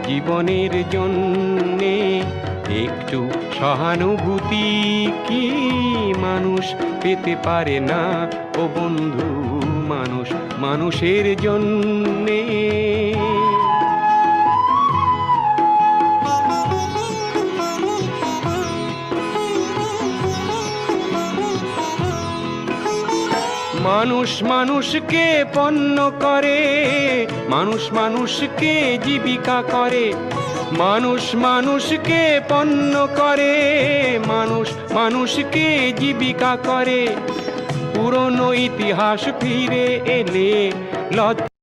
জীবনের জন্যে একটু সহানুভূতি কি মানুষ পেতে পারে না ও বন্ধু? মানুষ মানুষের জন্যে। মানুষ মানুষকে পণ্য করে, মানুষ মানুষকে জীবিকা করে, মানুষ মানুষকে পণ্য করে, মানুষ মানুষকে জীবিকা করে। পুরনো ইতিহাস ফিরে এলে লজ্জা